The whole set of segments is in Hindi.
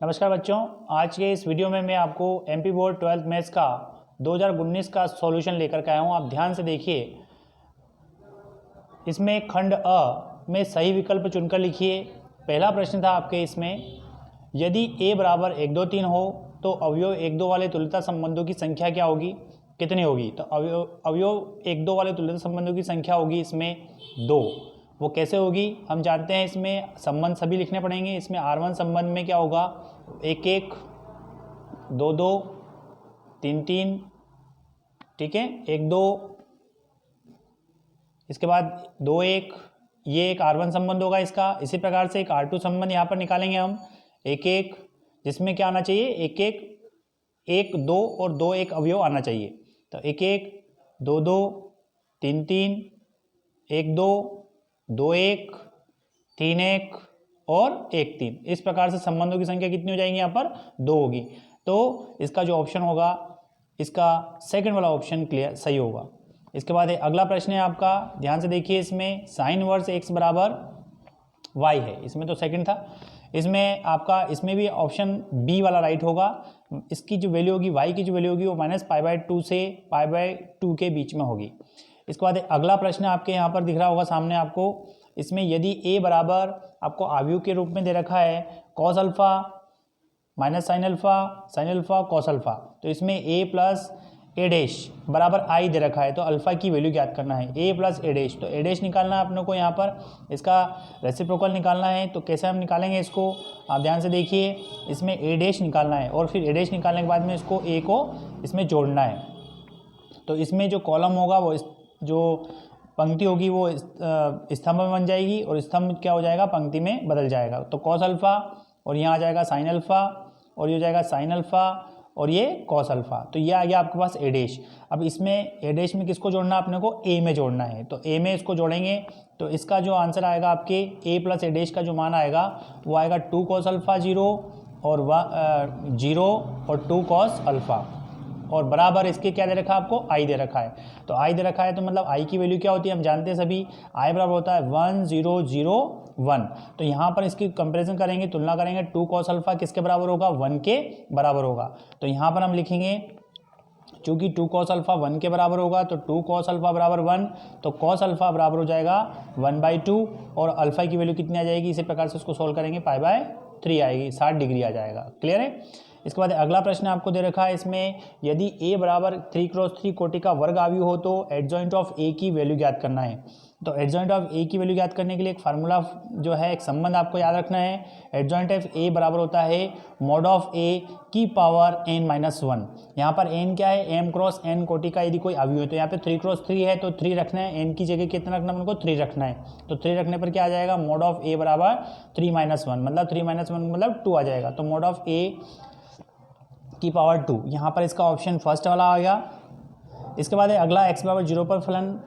नमस्कार बच्चों, आज के इस वीडियो में मैं आपको एमपी बोर्ड 12th मैथ्स का 2019 का सॉल्यूशन लेकर के आया हूँ। आप ध्यान से देखिए, इसमें खंड अ में सही विकल्प चुनकर लिखिए। पहला प्रश्न था आपके इसमें, यदि a बराबर 1 2 3 हो तो अवयव 1 2 वाले तुल्यता संबंधों की संख्या क्या होगी, कितनी होगी? तो अवयव 1 2 वाले तुल्यता संबंधों की संख्या होगी इसमें 2। वो कैसे होगी हम जानते हैं। इसमें संबंध सभी लिखने पड़ेंगे। इसमें R1 संबंध में क्या होगा, 1 1 2 2 3 3, ठीक है, 1 2, इसके बाद 2 1, ये एक R1 संबंध होगा इसका। इसी प्रकार से एक R2 संबंध यहाँ पर निकालेंगे हम, 1 1, जिसमें क्या आना चाहिए, 1 1 1 2 और 2 1 अवयव आना चाहिए। तो 1 1 2 2 3 3 1 2 2 1 3 1 और 1 3। इस प्रकार से संबंधों की संख्या कितनी हो जाएंगी, यहाँ पर 2 होगी। तो इसका जो ऑप्शन होगा, इसका सेकंड वाला ऑप्शन क्लियर सही होगा। इसके बाद अगला प्रश्न है आपका, ध्यान से देखिए। इसमें साइन वर्स x बराबर y है, इसमें तो सेकंड था। इसमें आपका इसमें भी ऑप्शन बी वाला राइट होगा। इसकी जो वैल्यू होगी, y की जो वैल्यू होगी वो -π/2 से π/2 के बीच में होगी। इसके बाद अगला प्रश्न आपके यहाँ पर दिख रहा होगा सामने आपको। इसमें यदि a बराबर आपको आव्यूह के रूप में दे रखा है cos alpha minus sine alpha cos alpha, तो इसमें a प्लस ए डैश बराबर i दे रखा है, तो अल्फा की वैल्यू ज्ञात करना है, a प्लस ए डैश। तो ए डैश निकालना है अपने को, यहाँ पर इसका रेसिप्रोकल निकालना है। तो कैसे हम निकालेंगे इसको, आप ध्यान से देखिए। इसमें ए डैश निकालना है और फिर ए डैश निकालने के बाद में इसको a को इसमें जोड़ना है। तो इसमें जो कॉलम होगा वो जो पंक्ति होगी वो स्तंभ में बन जाएगी और स्तंभ क्या हो जाएगा, पंक्ति में बदल जाएगा। तो कॉस अल्फा और यहाँ आ जाएगा साइन अल्फा और ये हो जाएगा साइन अल्फा और ये कॉस अल्फा। तो ये आ गया आपके पास ए डैश। अब इसमें ए डैश में किसको जोड़ना है, अपने को ए में जोड़ना है। तो ए में इसको जोड़ेंगे तो इसका जो आंसर आएगा आपके ए प्लस ए डैश का जो मान आएगा वो आएगा 2 cos अल्फा 0 और 0 और 2 cos अल्फा, और बराबर इसके क्या दे रखा है आपको, आई दे रखा है। तो आई दे रखा है तो मतलब आई की वैल्यू क्या होती है हम जानते हैं सभी, आई बराबर होता है 1 0 0 1। तो यहाँ पर इसकी कंपैरिजन करेंगे, तुलना करेंगे, 2 cos अल्फा किसके बराबर होगा, 1 के बराबर होगा। तो यहाँ पर हम लिखेंगे, चूँकि 2 cos अल्फा 1 के बराबर होगा तो 2 cos अल्फा बराबर 1, तो cos अल्फा बराबर हो जाएगा 1/2 और अल्फा की वैल्यू कितनी आ जाएगी, इसी प्रकार से उसको सोल्व करेंगे π/3 आएगी, 60 डिग्री आ जाएगा। क्लियर है। इसके बाद अगला प्रश्न आपको दे रखा है, इसमें यदि a बराबर 3×3 कोटि का वर्ग आव्यूह हो तो एडजॉइंट ऑफ a की वैल्यू ज्ञात करना है। तो एडजॉइंट ऑफ a की वैल्यू ज्ञात करने के लिए एक फार्मूला जो है, एक संबंध आपको याद रखना है। एडजॉइंट ऑफ a बराबर होता है mod ऑफ a की पावर n-1। यहाँ पर n क्या है, m×n कोटि का यदि कोई अव्यूह है तो यहाँ पे 3×3 है तो 3 रखना है, n की जगह कितना रखना है उनको, 3 रखना है। तो 3 रखने पर क्या आ जाएगा, mod ऑफ a बराबर 3-1, मतलब 3-1 मतलब 2 आ जाएगा। तो mod ऑफ a की पावर 2, यहाँ पर इसका ऑप्शन फर्स्ट वाला आ गया। इसके बाद अगला x बराबर 0 पर फलन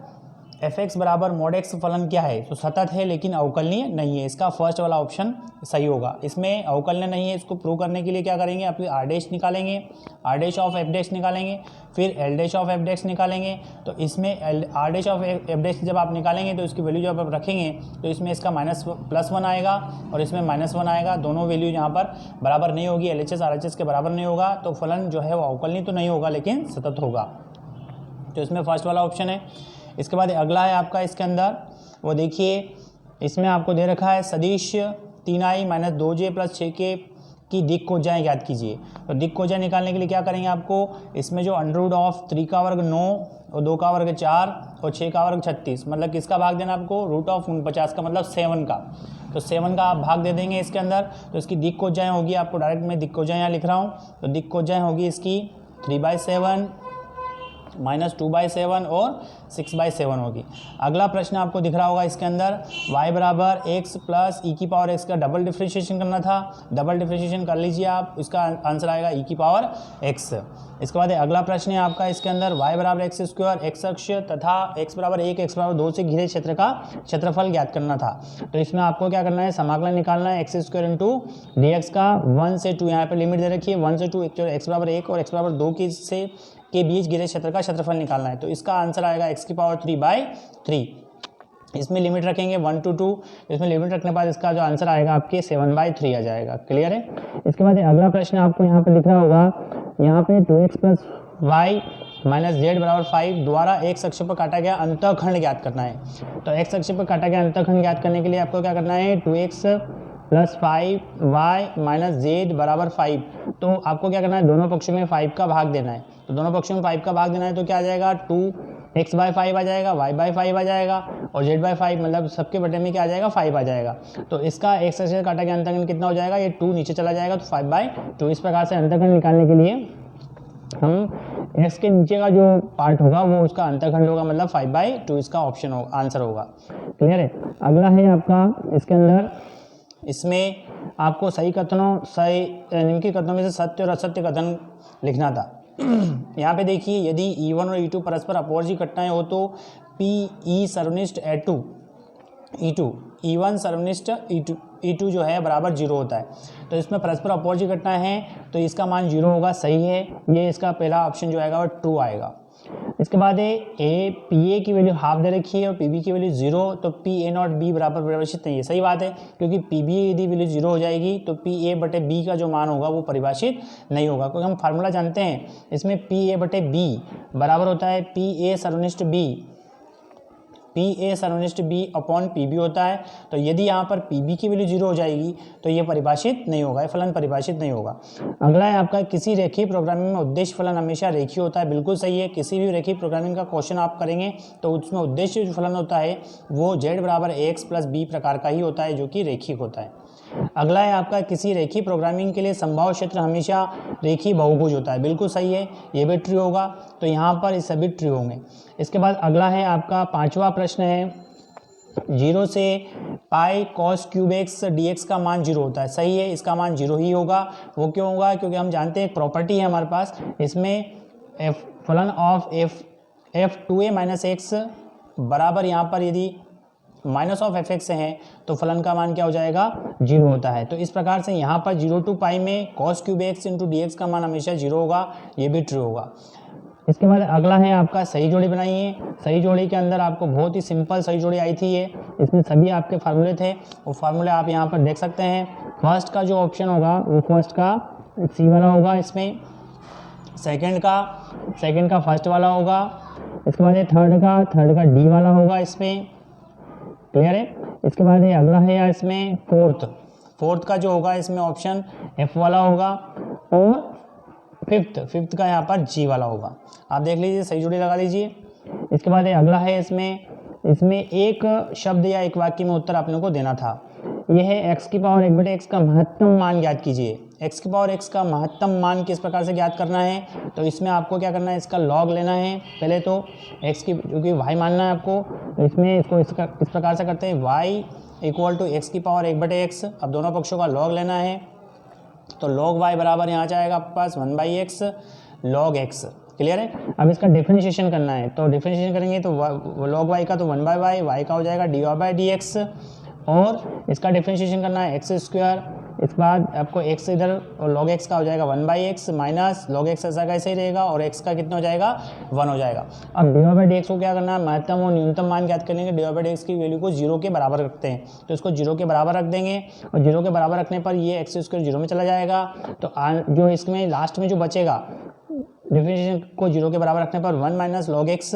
f(x) बराबर mod x फलन क्या है, तो सतत है लेकिन अवकलनीय नहीं है। इसका फर्स्ट वाला ऑप्शन सही होगा। इसमें अवकलनीय नहीं है, इसको प्रूव करने के लिए क्या करेंगे, अपनी r डैश निकालेंगे, r dash of f dash निकालेंगे, फिर l dash of f dash निकालेंगे। तो इसमें r dash of f dash जब आप निकालेंगे तो इसकी वैल्यू जब आप रखेंगे तो इसमें इसका +1 आएगा और इसमें -1 आएगा। दोनों वैल्यू यहाँ पर बराबर नहीं होगी, LHS RHS के बराबर नहीं होगा। तो फलन जो है वो अवकलनीय तो नहीं होगा लेकिन सतत होगा। तो इसमें फर्स्ट वाला ऑप्शन है। इसके बाद अगला है आपका, इसके अंदर वो देखिए, इसमें आपको दे रखा है सदिश 3i - 2j + 6k की दिक् कोजाएं ज्ञात कीजिए। तो दिक् कोजाएं निकालने के लिए क्या करेंगे आपको, इसमें जो √3 का वर्ग 9 और 2 का वर्ग 4 और 6 का वर्ग 36, मतलब किसका भाग देना आपको, √49 का मतलब 7 का। तो 7 का आप भाग दे देंगे इसके अंदर। तो इसकी दिक् कोजाएं होगी, आपको डायरेक्ट मैं दिक् कोजाएं यहाँ लिख रहा हूँ। तो दिक् कोजाएं होगी इसकी 3/7 -2/7 और 6/7 होगी। अगला प्रश्न आपको दिख रहा होगा इसके अंदर, y बराबर x प्लस e की पावर x का डबल डिफ्रेंशिएशन करना था। डबल डिफ्रेंशिएशन कर लीजिए आप, इसका आंसर आएगा e की पावर x। इसके बाद अगला प्रश्न है आपका, इसके अंदर y बराबर x² x अक्ष तथा x बराबर 1 x बराबर 2 से घिरे क्षेत्र का क्षेत्रफल ज्ञात करना था। तो इसमें आपको क्या करना है, समाकलन निकालना है, x² × dx का 1 से 2, यहाँ पे लिमिट दे रखी है 1 से 2, x बराबर 1 और x बराबर 2 के बीच घिरे क्षेत्र का क्षेत्रफल निकालना है। तो इसका आंसर आएगा x की पावर 3/3। इसमें लिमिट रखेंगे 1 to 2, इसमें लिमिट रखने के बाद इसका जो आंसर आएगा आपके 7/3 आ जाएगा। क्लियर है। इसके बाद अगला प्रश्न आपको यहाँ पे दिख रहा होगा, यहाँ पे 2x + y - z = 5 द्वारा x अक्ष पर काटा गया अंतःखंड ज्ञात करना है। तो x अक्ष पर काटा गया अंतःखंड ज्ञात करने के लिए आपको क्या करना है, 2x + 5y - z = 5। तो आपको क्या करना है, दोनों पक्षों में 5 का भाग देना है। तो दोनों पक्षों में 5 का भाग देना है तो क्या आ जाएगा, 2x/5 आ जाएगा, y/5 आ जाएगा और z/5 मतलब सबके बटे में क्या आ जाएगा, 5 आ जाएगा। तो इसका x अक्ष से काटा गया अंतःखंड कितना हो जाएगा, ये 2 नीचे चला जाएगा तो 5/2। इस प्रकार से अंतःखंड निकालने के लिए हम x के नीचे का जो पार्ट होगा वो उसका अंतःखंड होगा, मतलब 5/2 इसका ऑप्शन होगा, आंसर होगा। क्लियर है। अगला है आपका, इसके अंदर इसमें आपको सही कथनों, सही निम्नलिखित कथनों में से सत्य और असत्य कथन लिखना था। यहाँ पे देखिए, यदि E1 और E2 परस्पर अपवर्जी घटनाएं हो तो PE सर्वनिष्ठ E2 E1 सर्वनिष्ठ E2 जो है बराबर 0 होता है। तो इसमें परस्पर अपवर्जी घटनाएं हैं तो इसका मान 0 होगा, सही है। ये इसका पहला ऑप्शन जो आएगा वो ट्रू आएगा। इसके बाद PA की वैल्यू हाफ दे रखी है और PB की वैल्यू 0, तो PA0B बराबर परिभाषित नहीं है। सही बात है, क्योंकि PB यदि वैल्यू 0 हो जाएगी तो PA/B का जो मान होगा वो परिभाषित नहीं होगा, क्योंकि हम फार्मूला जानते हैं इसमें PA/B बराबर होता है PA सर्वनिष्ठ B, PA सर्वनिष्ठ B upon PB होता है। तो यदि यहाँ पर PB की वैल्यू 0 हो जाएगी तो ये परिभाषित नहीं होगा, ये फलन परिभाषित नहीं होगा। अगला है आपका, किसी रेखीय प्रोग्रामिंग में उद्देश्य फलन हमेशा रेखीय होता है। बिल्कुल सही है, किसी भी रेखीय प्रोग्रामिंग का क्वेश्चन आप करेंगे तो उसमें उद्देश्य जो फलन होता है वो z = ax + b प्रकार का ही होता है, जो कि रेखिक होता है। अगला है आपका, किसी रेखीय प्रोग्रामिंग के लिए संभाव्य क्षेत्र हमेशा रेखीय बहुभुज होता है। बिल्कुल सही है, ये भी ट्रू होगा, तो यहाँ पर ये सभी ट्रू होंगे। इसके बाद अगला है आपका 5वां प्रश्न है, 0 से पाई cos³ dx का मान 0 होता है। सही है, इसका मान 0 ही होगा। वो क्यों होगा, क्योंकि हम जानते हैं एक प्रॉपर्टी है हमारे पास, इसमें फलन ऑफ f2a - x बराबर यहाँ पर यदि -f(x) है तो फलन का मान क्या हो जाएगा, 0 होता है। तो इस प्रकार से यहाँ पर 0 to पाई में cos³ dx का मान हमेशा 0 होगा, ये भी ट्रू होगा। इसके बाद अगला है आपका, सही जोड़ी बनाइए। सही जोड़ी के अंदर आपको बहुत ही सिंपल सही जोड़ी आई थी ये, इसमें सभी आपके फार्मूले थे, वो फार्मूले आप यहाँ पर देख सकते हैं। फर्स्ट का जो ऑप्शन होगा वो फर्स्ट का C वाला होगा, इसमें सेकंड का फर्स्ट वाला होगा, इसके बाद थर्ड का D वाला होगा इसमें। क्लियर है। इसके बाद ये अगला है यार, इसमें फोर्थ का जो होगा इसमें ऑप्शन F वाला होगा और फिफ्थ का यहाँ पर G वाला होगा। आप देख लीजिए, सही जोड़ी लगा लीजिए। इसके बाद ये अगला है, इसमें एक शब्द या एक वाक्य में उत्तर आपने को देना था। यह है x⁴x का महत्तम मान ज्ञात कीजिए। x⁴x का महत्तम मान किस प्रकार से ज्ञात करना है, तो इसमें आपको क्या करना है, इसका लॉग लेना है पहले तो x की, क्योंकि y मानना है आपको, तो इसमें इसको इस प्रकार से करते हैं, y = x⁴1/x। अब दोनों पक्षों का लॉग लेना है, तो log y बराबर यहाँ जाएगा आपके पास 1/x log x। क्लियर है। अब इसका डिफरेंशिएशन करना है, तो डिफरेंशिएशन करेंगे तो log y का तो 1/y, y का हो जाएगा dy/dx, और इसका डिफरेंशिएशन करना है x²। इस बाद आपको x इधर और log x का हो जाएगा 1/x माइनस log x ऐसा कैसे ही रहेगा और x का कितना हो जाएगा, 1 हो जाएगा। अब dy/dx को क्या करना है, महत्तम और न्यूनतम मान ज्ञात करेंगे। dy/dx की वैल्यू को 0 के बराबर रखते हैं, तो इसको 0 के बराबर रख देंगे और 0 के बराबर रखने पर ये x² 0 में चला जाएगा। तो जो इसमें लास्ट में जो बचेगा, डिफरेंशिएशन को 0 के बराबर रखने पर 1 - log x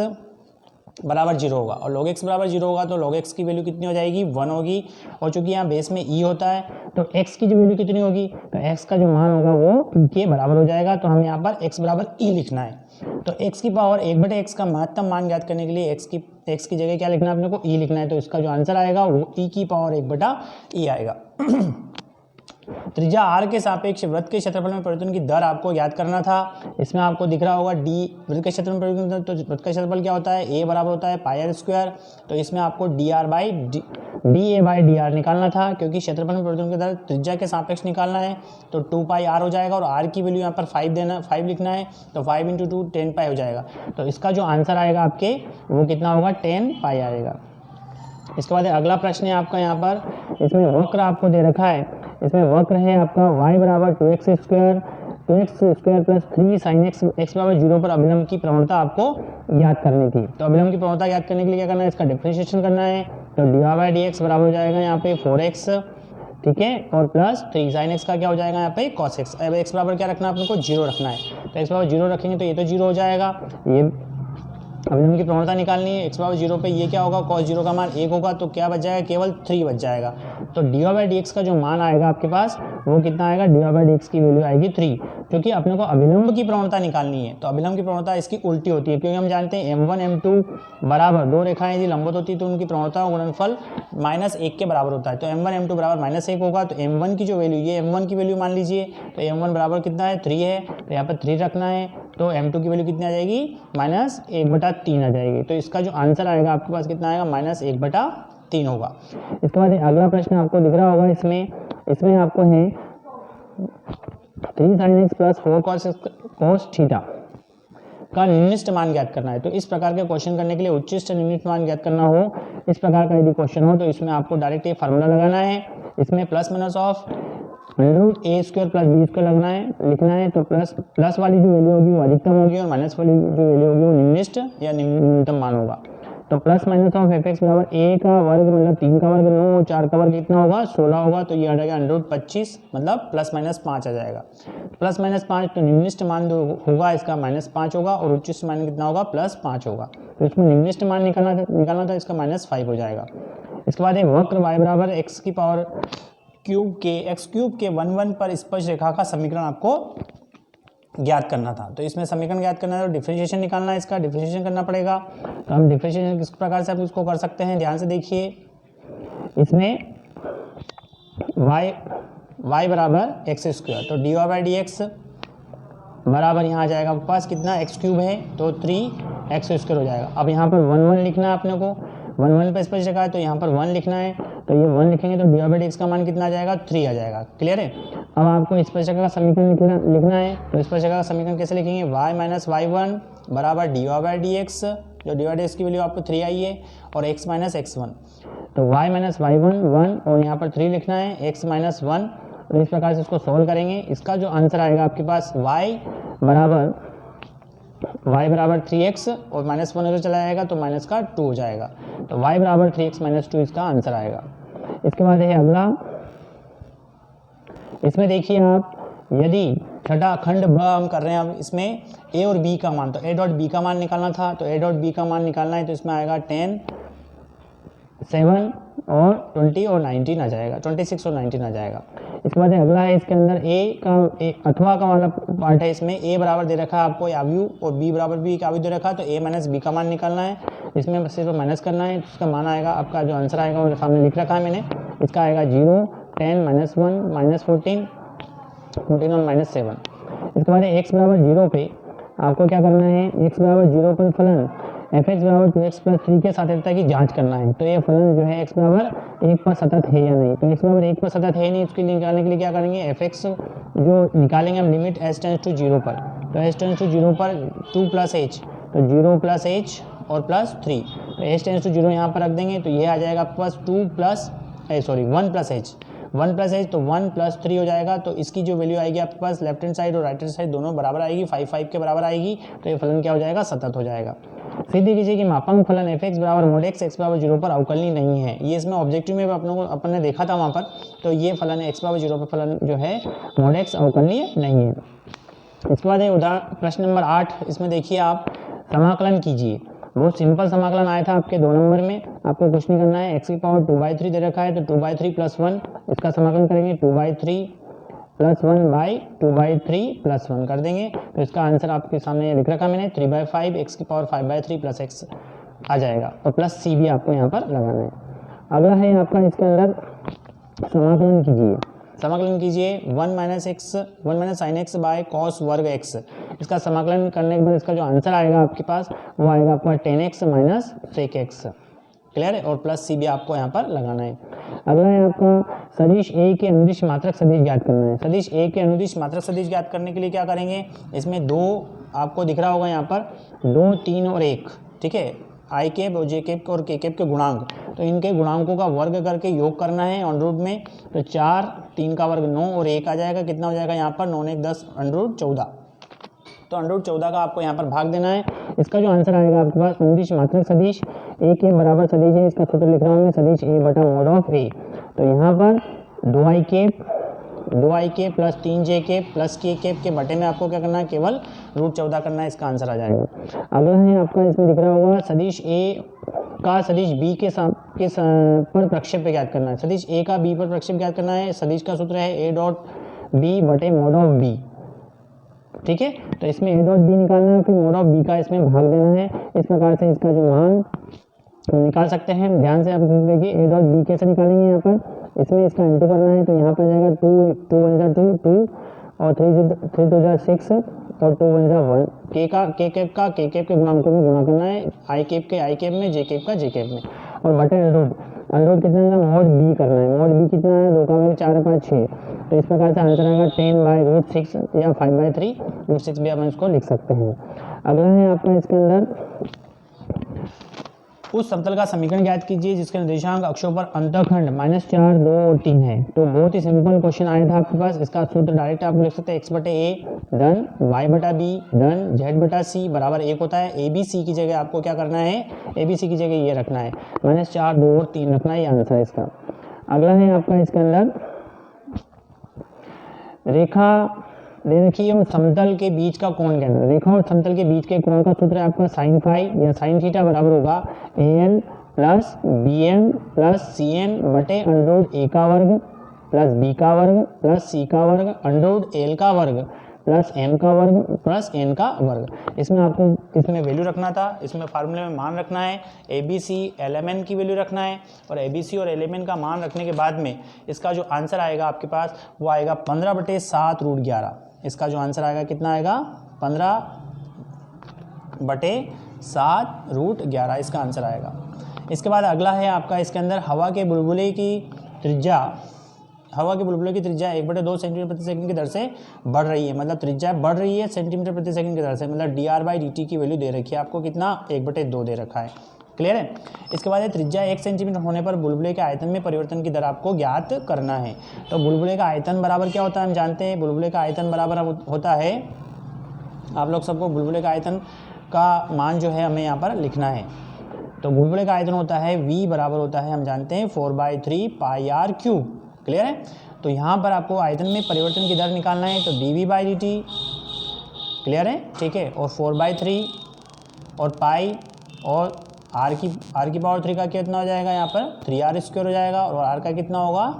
बराबर 0 होगा, और log x बराबर 0 होगा तो log x की वैल्यू कितनी हो जाएगी, 1 होगी। और चूंकि यहाँ बेस में e होता है तो x की जो वैल्यू कितनी होगी, तो x का जो मान होगा वो e के बराबर हो जाएगा। तो हम यहाँ पर x बराबर e लिखना है। तो x⁴1/x का महत्तम मान ज्ञात करने के लिए x की जगह क्या लिखना है, अपने को e लिखना है। तो इसका जो आंसर आएगा वो e⁴1/e आएगा। त्रिज्या r के सापेक्ष वृत्त के क्षेत्रफल में परिवर्तन की दर आपको ज्ञात करना था। इसमें आपको दिख रहा होगा d वृत्त के क्षेत्रफल में परिवर्तन, तो वृत्त का क्षेत्रफल क्या होता है, a बराबर होता है πr²। तो इसमें आपको dA/dr निकालना था, क्योंकि क्षेत्रफल में परिवर्तन की दर त्रिज्या के सापेक्ष निकालना है। तो 2πr हो जाएगा और r की वैल्यू यहाँ पर 5 लिखना है, तो 5 × 2 10π हो जाएगा। तो इसका जो आंसर आएगा आपके वो कितना होगा, 10π आएगा। इसके बाद अगला प्रश्न है आपका, यहाँ पर इसमें वक्र आपको दे रखा है। इसमें वक्र है आपका y = 2x² + 3 sin x = 0 पर अभिलंब की प्रवणता आपको याद करनी थी। तो अभिलंब की प्रवणता याद करने के लिए क्या करना है, इसका डिफरेंशिएशन करना है। तो dy बाई डी एक्स बराबर हो जाएगा यहाँ पे 4x, ठीक है, और प्लस 3 sin x का क्या हो जाएगा यहाँ पे cos x। अब x बराबर क्या रखना है अपने को 0 रखना है, तो x बराबर 0 रखेंगे तो ये तो 0 हो जाएगा। ये अभिलंब की प्रवणता निकालनी है, x बराबर 0 पे ये क्या होगा cos 0 का मान 1 होगा, तो क्या बच जाएगा केवल 3 बच जाएगा। तो dy बाई डी एक्स का जो मान आएगा आपके पास वो कितना आएगा, dy बाई डी एक्स की वैल्यू आएगी 3, क्योंकि अपने को अभिलंब की प्रवणता निकालनी है। तो अभिलंब की प्रवणता इसकी उल्टी होती है, क्योंकि हम जानते हैं m1 m2 बराबर, दो रेखाएं यदि लंबवत होती है तो उनकी प्रवणता गुणनफल -1 के बराबर होता है। तो m1 m2 बराबर -1 होगा, तो m1 की जो वैल्यू, ये m1 की वैल्यू मान लीजिए, तो m1 बराबर कितना है 3 है, तो यहाँ पर 3 रखना है, तो m2 की वैल्यू कितनी आ जाएगी -1/3 आ जाएगी। तो इसका जो आंसर आएगा आपके पास कितना आएगा -1/3 होगा। इसके बाद अगला प्रश्न आपको दिख रहा होगा, इसमें आपको है 3 sin x plus 4 cos theta का निम्निष्ट मान ज्ञात करना है। तो इस प्रकार के क्वेश्चन करने के लिए उच्चिष्ट निम्निष्ट मान ज्ञात करना हो, इस प्रकार का यदि क्वेश्चन हो, तो इसमें आपको डायरेक्ट ये फार्मूला लगाना है, इसमें plus minus of √a² plus b² लिखना है। तो प्लस वाली जो वैल्यू होगी वो अधिकतम होगी और माइनस वाली जो वैल्यू होगी वो निम्निष्ट या न्यूनतम मान होगा। तो प्लस माइनस ऑफ f(x) बराबर a का वर्ग मतलब 3 का वर्ग 9 और 4 का वर्ग कितना होगा 16 होगा, तो ये आ जाएगा √25 मतलब +-5 आ जाएगा। +-5, तो निम्निष्ट मान जो होगा इसका -5 होगा और उच्चिष्ट मान कितना होगा +5 होगा। तो इसमें निम्निष्ट मान निकालना था, इसका -5 हो जाएगा। इसके बाद एक वक्र y बराबर x की पावर क्यूब के x³ के 1 पर स्पर्श रेखा का समीकरण आपको ज्ञात करना था। तो इसमें समीकरण ज्ञात करना है तो डिफरेंशिएशन निकालना है, इसका डिफरेंशिएशन करना पड़ेगा। तो हम डिफरेंशिएशन किस प्रकार से आप इसको कर सकते हैं, ध्यान से देखिए। इसमें y बराबर x², तो dy बाई डी एक्स बराबर यहाँ आ जाएगा आपके पास कितना, x³ है तो 3x² हो जाएगा। अब यहाँ पर 1 लिखना है अपने को, 1 पर स्पर्श रेखा है तो यहाँ पर 1 लिखना है, तो ये 1 लिखेंगे तो dy बाई डी एक्स का मान कितना आ जाएगा 3 आ जाएगा। क्लियर है। अब आपको स्पर्शरेखा का समीकरण लिखना है, तो स्पर्शरेखा का समीकरण कैसे लिखेंगे, y माइनस y1 बराबर dy बाई डी एक्स, जो dy बाई डी एक्स की वैल्यू आपको 3 आई है, और x माइनस x1, तो y माइनस y1 1 और यहाँ पर 3 लिखना है, x माइनस 1। तो इस प्रकार से इसको सॉल्व करेंगे। इसका जो आंसर आएगा आपके पास y बराबर 3x और -1 उधर चला जाएगा तो माइनस का 2 हो जाएगा, तो y बराबर 3x माइनस 2 इसका आंसर आएगा। इसके बाद है अगला, इसमें देखिए आप, यदि छठा खंड ब हम कर रहे हैं, अब इसमें a और b का मान, तो a डॉट b का मान निकालना था, तो a डॉट b का मान निकालना है, तो इसमें आएगा 10 7 और 20 और 19 आ जाएगा, 26 और 19 आ जाएगा। इसके बाद अगला है, इसके अंदर अथवा का वाला पार्ट है, इसमें a बराबर दे रखा है आपको आव्यू और b बराबर b का आव्यू दे रखा है, तो a माइनस b का मान निकालना है। इसमें बस सिर्फ माइनस करना है, इसका मान आएगा आपका जो आंसर आएगा वो सामने लिख रखा है मैंने, इसका आएगा 0 10 -1 -14 14 और -7। इसके बाद x बराबर 0 पे आपको क्या करना है, x बराबर 0 पर फलन f(x) बराबर 2x प्लस 3 के सातत्यता की जांच करना है। तो ये फलन जो है x बराबर 1 पर सतत है या नहीं, तो x बराबर 1 पर सतत है नहीं, उसके निकालने के लिए क्या करेंगे, f(x) जो निकालेंगे हम लिमिट h टेंड्स टू 0 पर, तो h टेंड्स टू 0 पर 2 प्लस h, तो 0 प्लस h और प्लस 3, तो h टेंड्स टू 0 यहाँ पर रख देंगे, तो ये आ जाएगा आपके पास 1 प्लस h, तो 1 प्लस 3 हो जाएगा। तो इसकी जो वैल्यू आएगी आपके पास लेफ्ट हैंड साइड और राइट हैंड साइड दोनों बराबर आएगी, 5 के बराबर आएगी, तो ये फलन क्या हो जाएगा, सतत हो जाएगा। सिद्ध कीजिए कि मापांक फलन f(x) बराबर mod x बराबर 0 पर अवकलनीय नहीं है। ये इसमें ऑब्जेक्टिव में अपन ने देखा था वहाँ पर, तो ये फलन है x बराबर 0 पर फलन जो है mod x अवकलनीय नहीं है। इसके बाद उदाहरण प्रश्न नंबर 8, इसमें देखिए आप समाकलन कीजिए। बहुत सिंपल समाकलन आया था आपके 2 नंबर में, आपको कुछ नहीं करना है, x की पावर 2/3 दे रखा है, तो 2/3 + 1 इसका समाकलन करेंगे, 2/3 + 1/2/3 + 1 कर देंगे, तो इसका आंसर आपके सामने लिख रखा मैंने 3/5 x की पावर 5/3 + x आ जाएगा, और प्लस c भी आपको यहाँ पर लगाना है। अगला है आपका, इसके अंदर समाकलन कीजिए 1 - sin x बाय cos वर्ग x। इसका समाकलन करने के बाद इसका जो आंसर आएगा आपके पास वो आएगा आपका 10x - sec x। क्लियर है, और प्लस c भी आपको यहाँ पर लगाना है। अगला है आपका सदिश a के अनुदिश मात्रक सदिश ज्ञात करना है। सदिश a के अनुदिश मात्रक सदिश ज्ञात करने के लिए क्या करेंगे, इसमें 2 आपको दिख रहा होगा यहाँ पर, 2 3 और 1, ठीक है, i कैप और j कैप और k कैप के गुणांक, तो इनके गुणांकों का वर्ग करके योग करना है ऑन रूट में, तो 4 3 का वर्ग 9 और 1 आ जाएगा, कितना हो जाएगा यहाँ पर 9 1 10 √14। तो √14 का आपको यहाँ पर भाग देना है। इसका जो आंसर आएगा आपके पास 19 मात्रक सदिश ए के बराबर सदिश है, इसका सूत्र लिख रहा हूँ मैं, सदिश ए बटा मॉड ऑफ ए। तो यहाँ पर 2i के प्लस 3j के प्लस k के बटे में आपको क्या करना है, केवल √14 करना है, इसका आंसर आ जाएगा। अगला है आपका, इसमें दिख रहा होगा सदिश ए का सदिश बी पर प्रक्षेप ज्ञात करना है। सदिश ए का बी पर प्रक्षेप ज्ञात करना है। सदिश का सूत्र है a डॉट बी बटे मॉड ऑफ बी, ठीक है। तो इसमें a डॉट बी निकालना है, फिर मॉड ऑफ बी का इसमें भाग देना है। इस प्रकार से इसका जो मान निकाल सकते हैं। ध्यान से आप देखिए, a डॉट बी कैसे निकालेंगे, यहाँ पर इसमें इसका इंटू करना है, तो यहाँ पर जाएगा 2 1 जा 2 2 और 3 2 जा 6 और 2 1 जा 1। के कैप के गुणांकों में गुणा करना है, आई कैप के आई कैप में, जे कैप का जे कैप में, और बटे अंडररूट कितना है, मॉड बी करना है। मॉड बी कितना है, 2 का मतलब 4 5 6। तो इस प्रकार से आंसर आएगा 10/√6 या 5/3√6 भी अपन इसको लिख सकते हैं। अगला है आपका, इसके अंदर उस समतल का समीकरण ज्ञात कीजिए जिसके निर्देशांक अक्षों पर अंतःखंड -4 2 और 3 है। तो बहुत ही सिंपल क्वेश्चन आया था आपके पास। इसका सूत्र डायरेक्ट आप लिख सकते हैं, x बटे ए धन y बटा बी धन z बटा सी बराबर 1 होता है। ए बी सी की जगह आपको क्या करना है, ए बी सी की जगह ये रखना है, -4 2 और 3 रखना है, ये आंसर है इसका। अगला है आपका, इसके अंदर रेखा दे रखी है और समतल के बीच का कोण ज्ञात है। रेखा और समतल के बीच के कोण का सूत्र है आपका sin फाई या sin थीटा बराबर होगा an plus bm plus cn बटे √a का वर्ग प्लस b का वर्ग प्लस c का वर्ग √l का वर्ग प्लस m का वर्ग प्लस n का वर्ग। इसमें आपको इसमें वैल्यू रखना था, इसमें फार्मूले में मान रखना है, ABC LMN की वैल्यू रखना है, और ABC और LMN का मान रखने के बाद में इसका जो आंसर आएगा आपके पास वो आएगा 15/7√11। इसका जो आंसर आएगा कितना आएगा, 15/7√11 इसका आंसर आएगा। इसके बाद अगला है आपका, इसके अंदर हवा के बुलबुले की त्रिज्या 1/2 सेंटीमीटर प्रति सेकंड की दर से बढ़ रही है। मतलब त्रिज्या बढ़ रही है सेंटीमीटर प्रति सेकंड की दर से, मतलब dr/dt की वैल्यू दे रखी है आपको, कितना 1/2 दे रखा है। क्लियर है। इसके बाद त्रिज्या 1 सेंटीमीटर होने पर बुलबुले के आयतन में परिवर्तन की दर आपको ज्ञात करना है। तो बुलबुले का आयतन बराबर क्या होता है, हम जानते हैं। बुलबुले का आयतन बराबर होता है, आप लोग सबको बुलबुले का आयतन का मान जो है हमें यहाँ पर लिखना है। तो बुलबुले का आयतन होता है V बराबर होता है, हम जानते हैं 4/3 πr3। क्लियर है। तो यहाँ पर आपको आयतन में परिवर्तन की दर निकालना है, तो dV/dt। क्लियर है, ठीक है। और 4/3 और पाई और r की पावर 3 का कितना हो जाएगा, यहाँ पर 3r² हो जाएगा, और r का कितना होगा,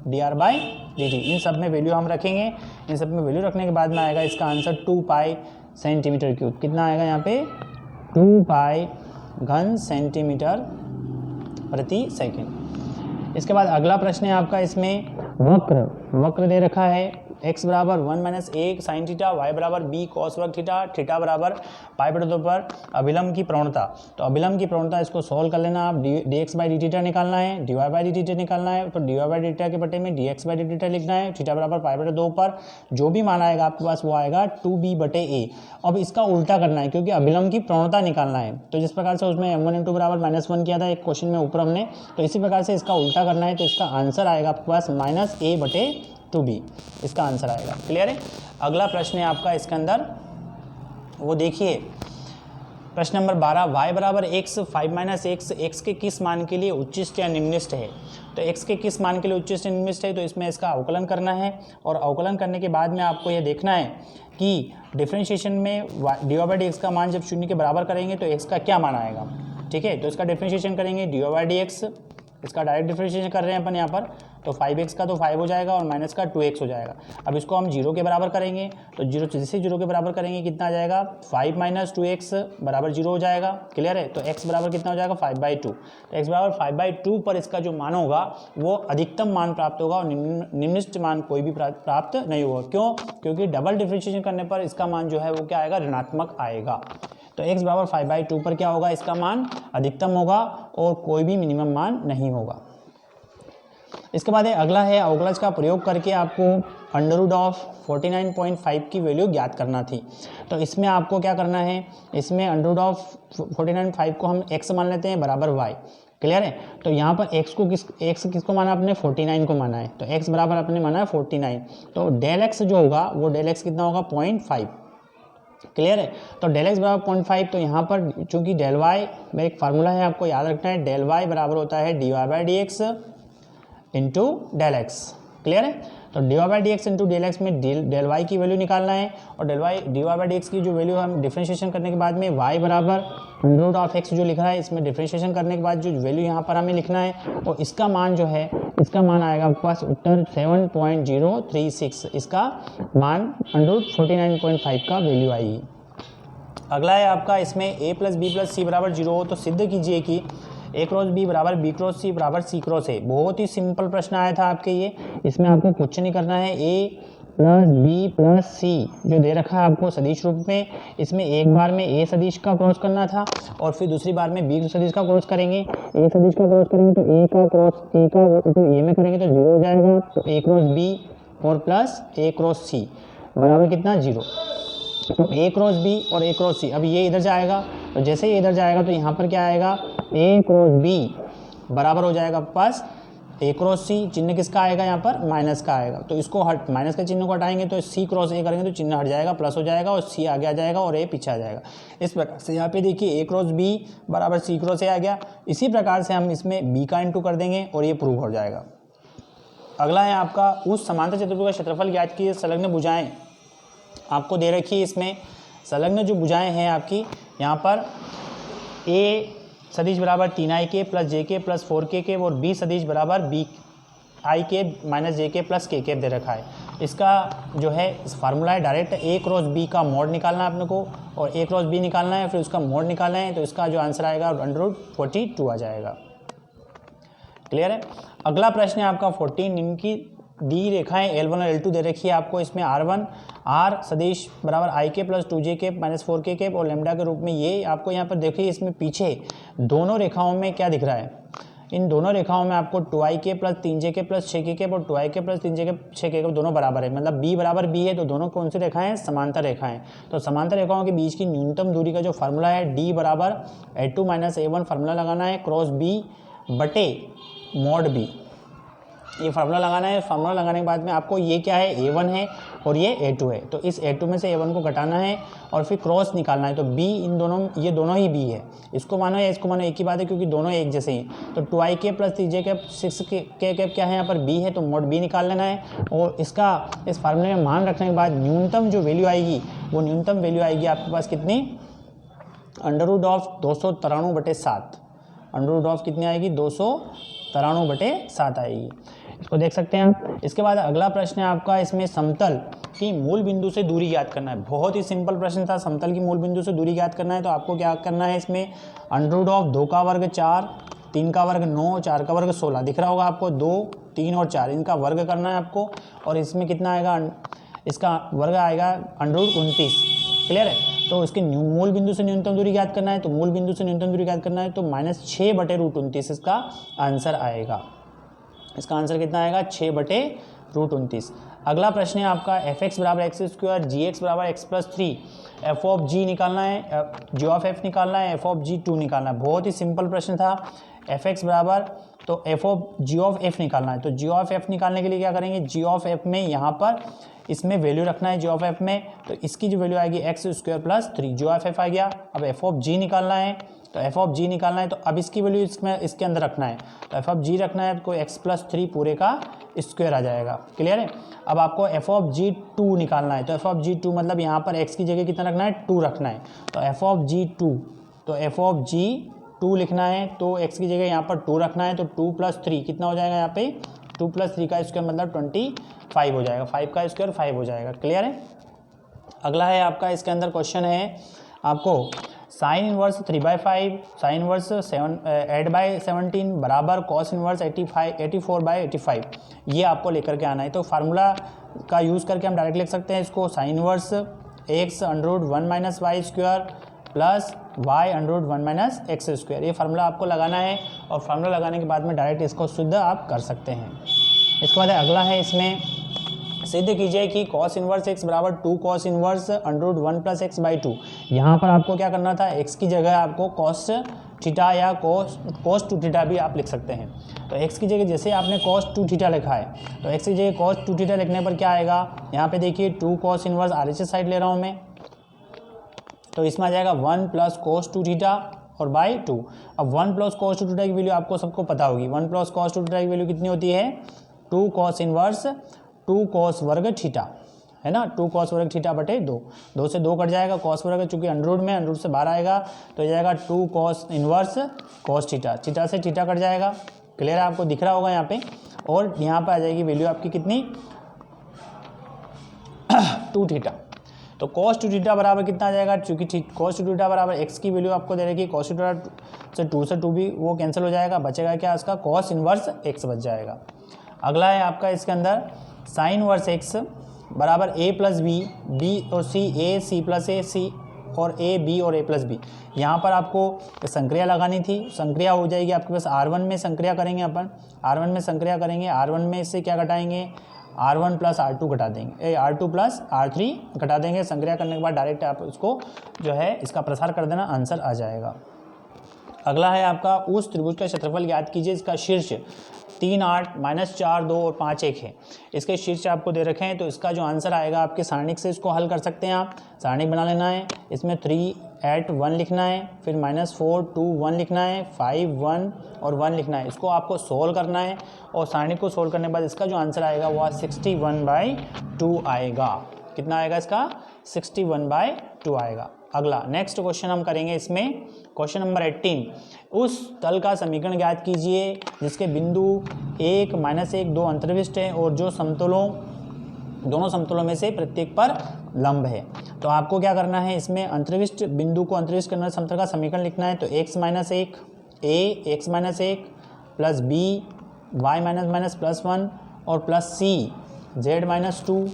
dr/dt। इन सब में वैल्यू हम रखेंगे। इन सब में वैल्यू रखने के बाद में आएगा इसका आंसर 2 पाई सेंटीमीटर क्यूब। कितना आएगा यहाँ पे, 2 पाई घन सेंटीमीटर प्रति सेकेंड। इसके बाद अगला प्रश्न है आपका, इसमें वक्र दे रखा है। x बराबर 1 - 1 sin थीटा, y बराबर b cos वर्ग थीटा, थीटा बराबर π/2 पर अभिलंब की प्रवणता। तो अभिलंब की प्रवणता इसको सॉल्व कर लेना आप। dx/dt निकालना है, dy/dt निकालना है। तो dy/dt के बटे में dx/dt लिखना है। थीटा बराबर π/2 पर जो भी मान आएगा आपके पास वो आएगा 2b/a। अब इसका उल्टा करना है क्योंकि अभिलंब की प्रवणता निकालना है। तो जिस प्रकार से उसमें m1 × बराबर -1 किया था एक क्वेश्चन में ऊपर हमने, तो इसी प्रकार से इसका उल्टा करना है। तो इसका आंसर आएगा आपके पास -a/2b, इसका आंसर आएगा। क्लियर है। अगला प्रश्न है आपका, इसके अंदर वो देखिए प्रश्न नंबर 12, y बराबर x 5 - x x के किस मान के लिए उच्चिष्ट या निम्निष्ट है। तो x के किस मान के लिए उच्चिष्ट या निम्निष्ट है, तो इसमें इसका अवकलन करना है, और अवकलन करने के बाद में आपको यह देखना है कि डिफरेंशिएशन में dy/dx का मान जब 0 के बराबर करेंगे तो x का क्या मान आएगा। ठीक है, तो इसका डिफरेंशिएशन करेंगे dy/dx, इसका डायरेक्ट डिफरेंशिएशन कर रहे हैं अपन यहाँ पर। तो 5x का तो 5 हो जाएगा और माइनस का 2x हो जाएगा। अब इसको हम 0 के बराबर करेंगे, तो जैसे 0 के बराबर करेंगे कितना आ जाएगा, 5 - 2x बराबर 0 हो जाएगा। क्लियर है। तो x बराबर कितना हो जाएगा, 5/2। तो x बराबर 5/2 पर इसका जो मान होगा वो अधिकतम मान प्राप्त होगा और निम्नलिखित मान कोई भी प्राप्त नहीं होगा। क्यों, क्योंकि डबल डिफरेंशिएशन करने पर इसका मान जो है वो क्या आएगा, ऋणात्मक आएगा। तो x बराबर 5/2 पर क्या होगा, इसका मान अधिकतम होगा और कोई भी मिनिमम मान नहीं होगा। इसके बाद अगला है, अवकलज का प्रयोग करके आपको √49.5 की वैल्यू ज्ञात करना थी। तो इसमें आपको क्या करना है, इसमें √49.5 को हम x मान लेते हैं बराबर y। क्लियर है। तो यहाँ पर x किसको माना आपने, 49 को माना है। तो x बराबर आपने माना है 49। तो डेल x जो होगा वो डेल x कितना होगा, 0.5। क्लियर है। तो डेल एक्स बराबर 0.5, तो यहाँ पर चूंकि डेल वाई में एक फार्मूला है आपको याद रखना है, डेल वाई बराबर होता है dy by d x into del x. Clear है। तो dy by d x into del x में डेल वाई की वैल्यू निकालना है और dy बाई डी एक्स की जो वैल्यू हम डिफ्रेंशिएशन करने के बाद में y बराबर रूट ऑफ एक्स जो लिख रहा है, इसमें डिफ्रेंशिएशन करने के बाद जो वैल्यू यहाँ पर हमें लिखना है और इसका मान जो है, इसका मान आएगा आपके पास उत्तर 7.036, इसका मान √49.5 का वैल्यू आएगी। अगला है आपका, इसमें a प्लस बी प्लस सी बराबर 0 हो तो सिद्ध कीजिए कि a क्रॉस बी बराबर बी क्रॉस सी बराबर सी क्रॉस ए। बहुत ही सिंपल प्रश्न आया था आपके ये, इसमें आपको कुछ नहीं करना है, a प्लस बी प्लस सी जो दे रखा है आपको सदिश रूप में, इसमें एक बार में a सदिश का क्रॉस करना था और फिर दूसरी बार में b सदिश का क्रॉस करेंगे। a सदिश का क्रॉस करेंगे तो a का क्रॉस a का तो a में करेंगे तो 0 हो जाएगा, तो a क्रॉस b और प्लस a क्रॉस c बराबर कितना 0। तो a क्रॉस b और a क्रॉस c, अब ये इधर जाएगा, तो जैसे ये इधर जाएगा तो यहाँ पर क्या आएगा, a क्रॉस b बराबर हो जाएगा आपके पास a क्रॉस c, चिन्ह किसका आएगा यहाँ पर माइनस का आएगा, तो इसको हट माइनस के चिन्ह को हटाएंगे तो c क्रॉस a करेंगे तो चिन्ह हट जाएगा, प्लस हो जाएगा और c आगे आ जाएगा और a पीछे आ जाएगा। इस प्रकार से यहाँ पे देखिए a क्रॉस b बराबर c क्रॉस a आ गया। इसी प्रकार से हम इसमें b का इंटू कर देंगे और ये प्रूव हो जाएगा। अगला है आपका, उस समांतर चतुर्भुज का क्षेत्रफल ज्ञात कीजिए। संलग्न भुजाएं आपको दे रखी है, इसमें संलग्न जो भुजाएं हैं आपकी यहाँ पर a सदिश बराबर 3i के प्लस जे के प्लस 4k के और b सदिश बराबर b आई के माइनस जे के प्लस के दे रखा है। इसका जो है इस फार्मूला है डायरेक्ट a क्रॉस b का मोड निकालना है अपने को और a क्रॉस b निकालना है, फिर उसका मोड निकालना है, तो इसका जो आंसर आएगा √42 आ जाएगा। क्लियर है। अगला प्रश्न है आपका 14, इनकी दी रेखाएं L1 और L2 दे रखी है आपको, इसमें R1 R सदिश बराबर आई के प्लस 2j के माइनस 4k के और लैम्डा के रूप में, ये आपको यहाँ पर देखिए इसमें पीछे दोनों रेखाओं में क्या दिख रहा है, इन दोनों रेखाओं में आपको 2i के प्लस 3j के प्लस 6k के और 2i के प्लस 3j के 6k के दोनों बराबर है, मतलब b बराबर b है, तो दोनों कौन सी रेखाएं हैं, समांतर रेखाएं। तो समांतर रेखाओं के बीच की न्यूनतम दूरी का जो फार्मूला है d बराबर a2 माइनस a1 फार्मूला लगाना है क्रॉस b बटे मोड b, ये फार्मूला लगाना है। फार्मूला लगाने के बाद में आपको ये क्या है, a1 है और ये a2 है, तो इस a2 में से a1 को घटाना है और फिर क्रॉस निकालना है, तो b इन दोनों, ये दोनों ही b है, इसको मानो या इसको मानो एक ही बात है क्योंकि दोनों एक जैसे ही। तो 2i के प्लस 3j के 6k के क्या है यहाँ पर b है, तो मोड b निकाल लेना है और इसका इस फार्मूले में मान रखने के बाद न्यूनतम जो वैल्यू आएगी वो न्यूनतम वैल्यू आएगी आपके पास कितनी, √293/7, √, कितनी आएगी 293/7 आएगी, इसको देख सकते हैं आप। इसके बाद अगला प्रश्न है आपका, इसमें समतल की मूल बिंदु से दूरी ज्ञात करना है। बहुत ही सिंपल प्रश्न था, समतल की मूल बिंदु से दूरी ज्ञात करना है, तो आपको क्या करना है, इसमें √2 का वर्ग 4, 3 का वर्ग 9, 4 का वर्ग 16 दिख रहा होगा आपको, 2, 3 और 4 इनका वर्ग करना है आपको और इसमें कितना आएगा, इसका वर्ग आएगा √29। क्लियर है। तो इसके मूल बिंदु से न्यूनतम दूरी ज्ञात करना है, तो मूल बिंदु से न्यूनतम दूरी ज्ञात करना है तो -6/√29 इसका आंसर आएगा। इसका आंसर कितना आएगा, 6/√29। अगला प्रश्न है आपका, f(x) बराबर x², gx बराबर x plus 3, f of g निकालना है, g ऑफ f निकालना है, f ऑफ g 2 निकालना है। बहुत ही सिंपल प्रश्न था। f(x) बराबर तो f of g of f निकालना है, तो g ऑफ f निकालने के लिए क्या करेंगे, g ऑफ f में यहाँ पर इसमें वैल्यू रखना है, g ऑफ f में, तो इसकी जो वैल्यू आएगी x² plus 3, g of f आ गया। अब f ऑफ g निकालना है, तो f ऑफ g निकालना है, तो अब इसकी वैल्यू इसमें इसके अंदर रखना है, तो f ऑफ g रखना है, तो x प्लस 3 पूरे का स्क्वायर आ जाएगा। क्लियर है। अब आपको f ऑफ g 2 निकालना है, तो f ऑफ g 2 मतलब यहाँ पर x की जगह कितना रखना है, 2 रखना है, तो f ऑफ g 2, तो f ऑफ g 2 लिखना है, तो x की जगह यहाँ पर 2 रखना है, तो 2 प्लस 3 कितना हो जाएगा यहाँ पे, 2 प्लस 3 का स्क्वायर मतलब 25 हो जाएगा, 5 का स्क्वायर 5 हो जाएगा। क्लियर है। अगला है आपका, इसके अंदर क्वेश्चन है आपको, साइन इनवर्स 3/5, साइन इनवर्स 8/17 बराबर कॉस इनवर्स 84/85, ये आपको लेकर के आना है। तो फार्मूला का यूज़ करके हम डायरेक्ट लिख सकते हैं इसको, sine inverse x √1 - y² plus y √1 - x², ये फार्मूला आपको लगाना है और फार्मूला लगाने के बाद में डायरेक्ट इसको शुद्ध आप कर सकते हैं। इसके बाद अगला है, इसमें सिद्ध कीजिए कि cos इनवर्स x बराबर 2 cos इनवर्स √1 + x/2। यहाँ पर आपको क्या करना था, x की जगह आपको cos थीटा या cos 2 थीटा भी आप लिख सकते हैं। तो x की जगह जैसे आपने cos 2 थीटा लिखा है, तो x की जगह cos 2 थीटा लिखने पर क्या आएगा, यहाँ पे देखिए 2 cos इनवर्स RHS साइड ले रहा हूँ मैं, तो इसमें आ जाएगा 1 प्लस कोस 2 थीटा और बाई 2। अब 1 प्लस कोस 2 थीटा की वैल्यू आपको सबको पता होगी। 1 प्लस कोस 2 थीटा की वैल्यू कितनी होती है? 2 कॉस इनवर्स 2 कॉस वर्ग थीटा, है ना। 2 कॉस वर्ग थीटा बटे 2, 2 से 2 कट जाएगा, कॉस वर्ग चूंकि अंडर में, अंडर से बाहर आएगा तो हो जाएगा 2 cos inverse cos theta, theta से थीटा कट जाएगा। क्लियर है, आपको दिख रहा होगा यहाँ पे। और यहाँ पे आ जाएगी वैल्यू आपकी कितनी? 2 थीटा। तो कॉस 2 थीटा बराबर कितना आ जाएगा? चूंकि कॉस 2 थीटा बराबर एक्स की वैल्यू आपको दे रही, कॉस 2 थीटा से 2 भी वो कैंसिल हो जाएगा, बचेगा क्या? इसका कॉस इनवर्स एक्स बच जाएगा। अगला है आपका इसके अंदर साइन इनवर्स एक्स बराबर ए प्लस बी, बी और सी, ए सी प्लस ए सी और ए बी और ए प्लस बी। यहाँ पर आपको संक्रिया लगानी थी, संक्रिया हो जाएगी आपके पास। R1 में संक्रिया करेंगे अपन, R1 में संक्रिया करेंगे, R1 में इससे क्या घटाएंगे? R1 प्लस R2 घटा देंगे, R2 प्लस R3 घटा देंगे। संक्रिया करने के बाद डायरेक्ट आप उसको जो है इसका प्रसार कर देना, आंसर आ जाएगा। अगला है आपका उस त्रिभुज का क्षेत्रफल ज्ञात कीजिए, इसका शीर्ष 3 8 -4 2 और 5 1 है। इसके शीर्ष आपको दे रखे हैं, तो इसका जो आंसर आएगा आपके सारणिक से इसको हल कर सकते हैं आप। सारणिक बना लेना है, इसमें 3 8 1 लिखना है, फिर -4 2 1 लिखना है, 5 1 और 1 लिखना है। इसको आपको सोल्व करना है और सारणिक को सोल्व करने के बाद इसका जो आंसर आएगा वो 61/2 आएगा। कितना आएगा इसका? 61/2 आएगा। अगला नेक्स्ट क्वेश्चन हम करेंगे इसमें, क्वेश्चन नंबर 18। उस तल का समीकरण ज्ञात कीजिए जिसके बिंदु 1 -1 2 अंतर्विष्ट है और जो दोनों समतलों में से प्रत्येक पर लंब है। तो आपको क्या करना है, इसमें अंतर्विष्ट बिंदु को अंतर्विष्ट करना, समतल का समीकरण लिखना है। तो x -1 a x -1 plus b y plus 1 और प्लस c z -2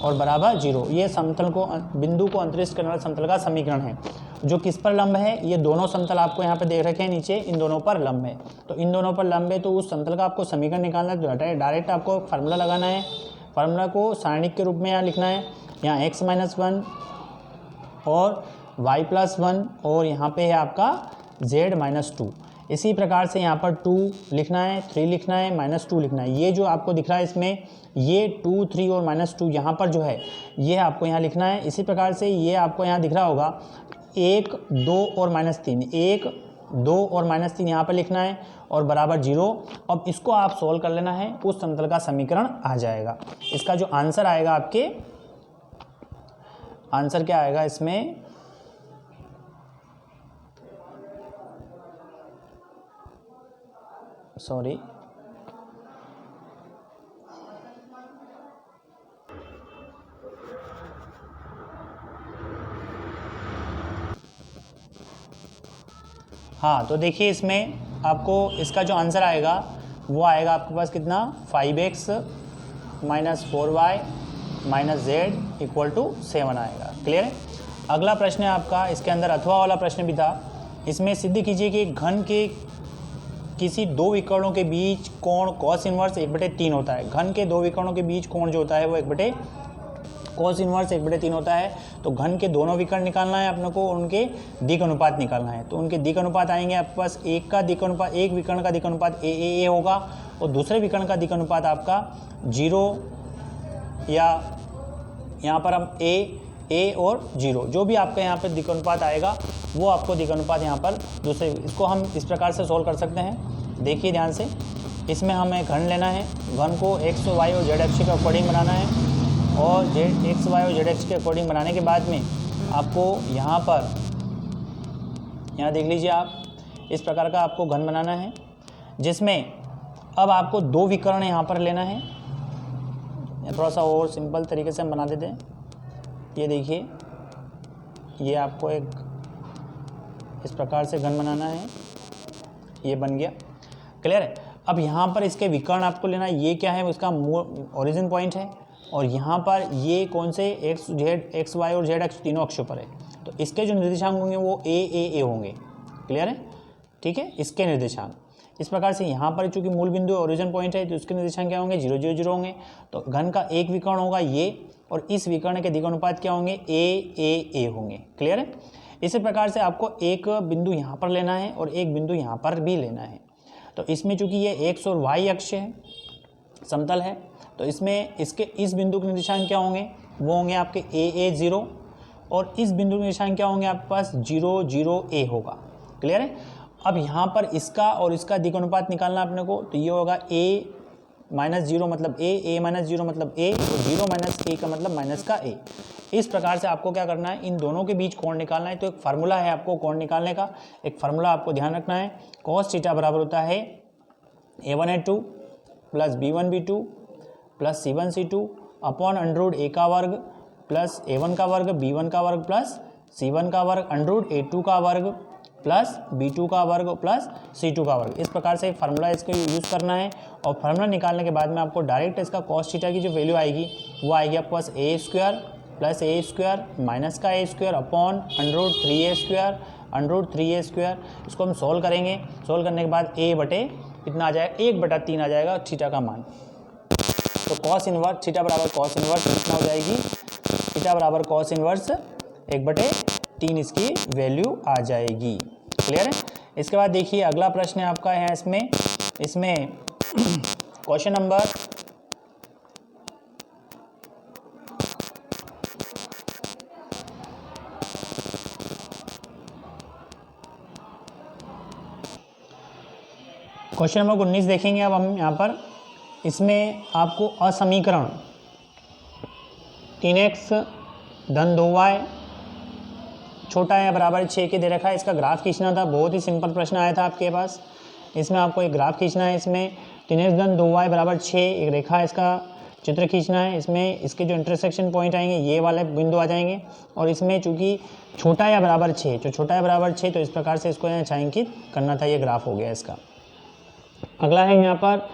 और बराबर 0। ये समतल को बिंदु को अंतरिष्ट करने वाले समतल का समीकरण है। जो किस पर लंब है? ये दोनों समतल आपको यहाँ पे देख रखे हैं नीचे, इन दोनों पर लंब है। तो इन दोनों पर लंब है, तो उस समतल का आपको समीकरण निकालना है। तो डायरेक्ट आपको फार्मूला लगाना है, फार्मूला को सारणिक के रूप में यहाँ लिखना है। यहाँ x -1 और y प्लस 1 और यहाँ पे है आपका z -2। इसी प्रकार से यहाँ पर 2 लिखना है, 3 लिखना है, -2 लिखना है। ये जो आपको दिख रहा है इसमें, ये 2 3 और -2 यहाँ पर जो है ये आपको यहाँ लिखना है। इसी प्रकार से ये आपको यहाँ दिख रहा होगा 1 2 और -3, 1 2 और -3 यहाँ पर लिखना है और बराबर 0। अब इसको आप सोल्व कर लेना है, उस समतल का समीकरण आ जाएगा। इसका जो आंसर आएगा आपके, आंसर क्या आएगा इसमें? सॉरी, हाँ, तो देखिए इसमें आपको इसका जो आंसर आएगा वो आएगा आपके पास कितना? 5x - 4y - z = 7 आएगा। क्लियर है। अगला प्रश्न है आपका, इसके अंदर अथवा वाला प्रश्न भी था। इसमें सिद्ध कीजिए कि घन के किसी दो विकर्णों के बीच कोण cos इनवर्स 1/3 होता है। घन के दो विकर्णों के बीच कोण जो होता है वो cos इनवर्स 1/3 होता है। तो घन के दोनों विकर्ण निकालना है अपने को, उनके दिक् अनुपात निकालना है। तो उनके दिक् अनुपात आएंगे आपके पास, एक विकर्ण का दिक् अनुपात a होगा और दूसरे विकर्ण का दिक् अनुपात आपका 0 या यहाँ पर हम a और 0, जो भी आपका यहाँ पर दिक् अनुपात आएगा वो आपको दिक् अनुपात यहाँ पर दूसरे, इसको हम इस प्रकार से सोल्व कर सकते हैं। देखिए ध्यान से, इसमें हमें घन लेना है, घन को x y और z अक्ष के अकॉर्डिंग बनाना है और x y और z अक्ष के अकॉर्डिंग बनाने के बाद में आपको यहाँ पर, यहाँ देख लीजिए आप, इस प्रकार का आपको घन बनाना है, जिसमें अब आपको दो विकर्ण यहाँ पर लेना है। थोड़ा सा और सिंपल तरीके से हम बना देते हैं। ये देखिए, ये आपको एक इस प्रकार से घन बनाना है, ये बन गया। क्लियर है। अब यहाँ पर इसके विकर्ण आपको लेना है। ये क्या है? इसका ओरिजिन पॉइंट है और यहाँ पर ये कौन से एक्स वाई और जेड अक्ष तीनों अक्षों पर है। तो इसके जो निर्देशांक होंगे वो ए होंगे। क्लियर है। ठीक है, इसके निर्देशांक इस प्रकार से, यहाँ पर चूंकि मूल बिंदु ओरिजिन पॉइंट है तो इसके निर्देशांक क्या होंगे? 0 0 0 होंगे। तो घन का एक विकर्ण होगा ये, और इस विकर्ण के दिक् अनुपात क्या होंगे? ए होंगे। क्लियर है। इसी प्रकार से आपको एक बिंदु यहाँ पर लेना है और एक बिंदु यहाँ पर भी लेना है। तो इसमें चूंकि ये एक्स और वाई अक्ष है, समतल है, तो इसमें इसके इस बिंदु के निर्देशांक क्या होंगे? वो होंगे आपके a 0 और इस बिंदु के निशान क्या होंगे आपके पास 0 0 A होगा। क्लियर है। अब यहाँ पर इसका और इसका द्विगुणपात निकालना अपने को, तो ये होगा A माइनस 0 मतलब A माइनस 0 मतलब A और 0 माइनस A का मतलब माइनस का A। इस प्रकार से आपको क्या करना है, इन दोनों के बीच कोण निकालना है। तो एक फार्मूला है आपको कोण निकालने का, एक फार्मूला आपको ध्यान रखना है। cos थीटा बराबर होता है A1A2 plus B1B2 plus C1C2 upon under A का वर्ग प्लस A1 का वर्ग B1 का वर्ग प्लस C1 का वर्ग अंडर A2 का वर्ग प्लस B2 का वर्ग प्लस C2 का वर्ग। इस प्रकार से फार्मूला इसको यूज़ करना है। और फार्मूला निकालने के बाद में आपको डायरेक्ट इसका cos थीटा की जो वैल्यू आएगी वो आएगी आपके पास A square plus A square minus का A square upon under 3A square under 3A square. इसको हम सोल्व करेंगे, सोल्व करने के बाद A बटे कितना आ जाएगा, 1/3 आ जाएगा थीटा का मान। तो cos इनवर्स थीटा बराबर cos इनवर्स कितना हो जाएगी, थीटा बराबर cos इनवर्स 1/3 इसकी वैल्यू आ जाएगी। क्लियर है। इसके बाद देखिए अगला प्रश्न है आपका है इसमें क्वेश्चन नंबर क्वेश्चन नंबर 19 देखेंगे अब हम यहाँ पर। इसमें आपको असमीकरण 3x धन 2y छोटा है बराबर 6 के दे रखा है। इसका ग्राफ खींचना था, बहुत ही सिंपल प्रश्न आया था आपके पास। इसमें आपको एक ग्राफ खींचना है। इसमें 3x धन 2y बराबर 6 एक रेखा है, इसका चित्र खींचना है। इसमें इसके जो इंटरसेक्शन पॉइंट आएंगे ये वाले बिंदु आ जाएंगे। और इसमें चूंकि छोटा या बराबर 6, जो छोटा है बराबर 6, तो इस प्रकार से इसको यहाँ छायांकित करना था। ये ग्राफ हो गया इसका। अगला है यहाँ पर,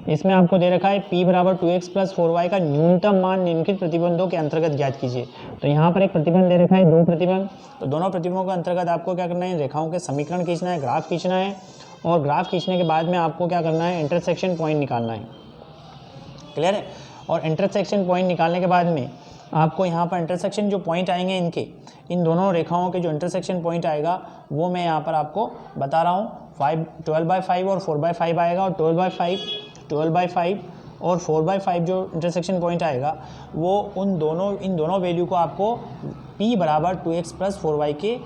इसमें आपको दे रखा है P बराबर 2x प्लस 4y का न्यूनतम मान निम्नलिखित प्रतिबंधों के अंतर्गत ज्ञात कीजिए। तो यहाँ पर एक प्रतिबंध दे रखा है, 2 प्रतिबंध। तो दोनों प्रतिबंधों के अंतर्गत आपको क्या करना है, रेखाओं के समीकरण खींचना है, ग्राफ खींचना है। और ग्राफ खींचने के बाद में आपको क्या करना है, इंटरसेक्शन पॉइंट निकालना है। क्लियर है। और इंटरसेक्शन पॉइंट निकालने के बाद में आपको यहाँ पर इंटरसेक्शन जो पॉइंट आएंगे इनके, इन दोनों रेखाओं के जो इंटरसेक्शन पॉइंट आएगा वो मैं यहाँ पर आपको बता रहा हूँ। 12/5 और 4/5 आएगा। और 12/5 और 4/5 जो इंटरसेक्शन पॉइंट आएगा वो इन दोनों वैल्यू को आपको P बराबर 2x प्लस 4y के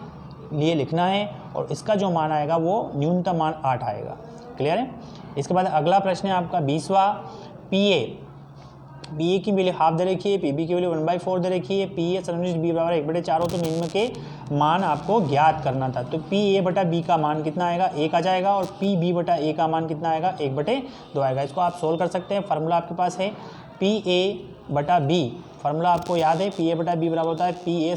लिए लिखना है। और इसका जो मान आएगा वो न्यूनतम मान 8 आएगा। क्लियर है। इसके बाद अगला प्रश्न है आपका 20वां। PA की वैल्यू हाफ दे रखी है, PB की वैल्यू 1/4 दे रखी है। PA सब्टेंड B बराबर 1/4 हो, तो निम्न के मान आपको ज्ञात करना था। तो PA बटा B का मान कितना आएगा, 1 आ जाएगा। और PB बटा A का मान कितना आएगा, 1/2 आएगा। इसको आप सोल्व कर सकते हैं। फार्मूला आपके पास है PA बटा B। फार्मूला आपको याद है, PA बटा B बराबर होता है PA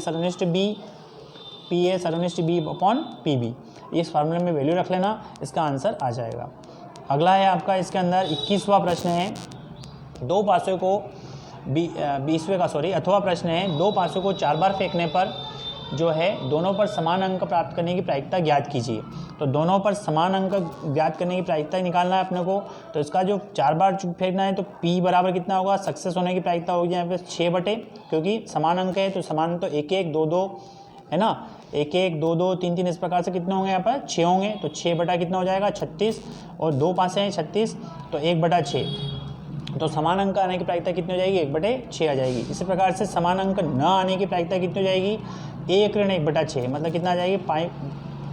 सरेनिस्ट B अपॉन PB। इस फार्मूले में वैल्यू रख लेना, इसका आंसर आ जाएगा। अगला है आपका इसके अंदर 21वां प्रश्न है। दो पासों को 20वें का अथवा प्रश्न है, दो पासों को 4 बार फेंकने पर जो है दोनों पर समान अंक प्राप्त करने की प्रायिकता ज्ञात कीजिए। तो दोनों पर समान अंक ज्ञात करने की प्रायिकता निकालना है अपने को। तो इसका जो 4 बार फेंकना है तो P बराबर कितना होगा, सक्सेस होने की प्रायिकता होगी यहाँ पे 6 क्योंकि समान अंक है तो समान तो 1 1 2 2 है ना, 1 1 2 2 3 3 इस प्रकार से कितने होंगे यहाँ पर 6 होंगे। तो 6 बटा कितना हो जाएगा 36 और 2 पासे हैं 36 तो 1/6। तो समान अंक आने की प्रायिकता कितनी हो जाएगी, 1/6 आ जाएगी। इसी प्रकार से समान अंक न आने की प्रायिकता कितनी हो जाएगी, 1 ऋण 1/6 मतलब कितना आ जाएगी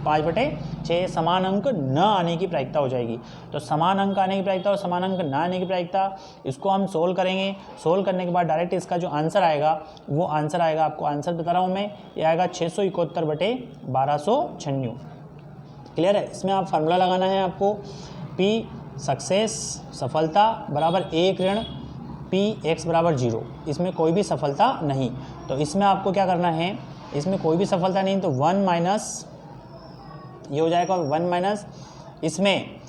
5/6। समान अंक न आने की प्रायिकता हो जाएगी। तो समान अंक आने की प्रायिकता और समान अंक न आने की प्रायिकता, इसको हम सोल्व करेंगे। सोल्व करने के बाद डायरेक्ट इसका जो आंसर आएगा वो आंसर आएगा, आपको आंसर बता रहा हूँ मैं, ये आएगा 671/1296। क्लियर है। इसमें आप फार्मूला लगाना है आपको, P सक्सेस सफलता बराबर 1 ऋण P x बराबर 0। इसमें कोई भी सफलता नहीं। तो इसमें आपको क्या करना है, इसमें कोई भी सफलता नहीं तो 1 माइनस ये हो जाएगा 1 माइनस इसमें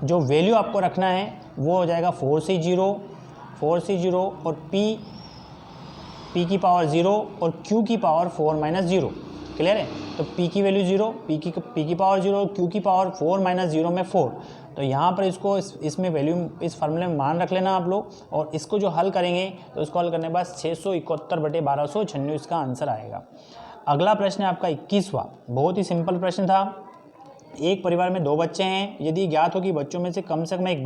जो वैल्यू आपको रखना है वो हो जाएगा 4C0 और P की पावर 0 और Q की पावर 4 माइनस 0। क्लियर है। तो P की वैल्यू 0, P की पावर 0, Q की पावर 4 माइनस 0 में 4। तो यहाँ पर इसको इसमें वैल्यू इस फार्मूले में मान रख लेना आप लोग। और इसको जो हल करेंगे तो इसको हल करने के बाद 671/1296 इसका आंसर आएगा। अगला प्रश्न है आपका 21वां। बहुत ही सिंपल प्रश्न था। एक परिवार में 2 बच्चे हैं, यदि ज्ञात हो कि बच्चों में से कम से कम एक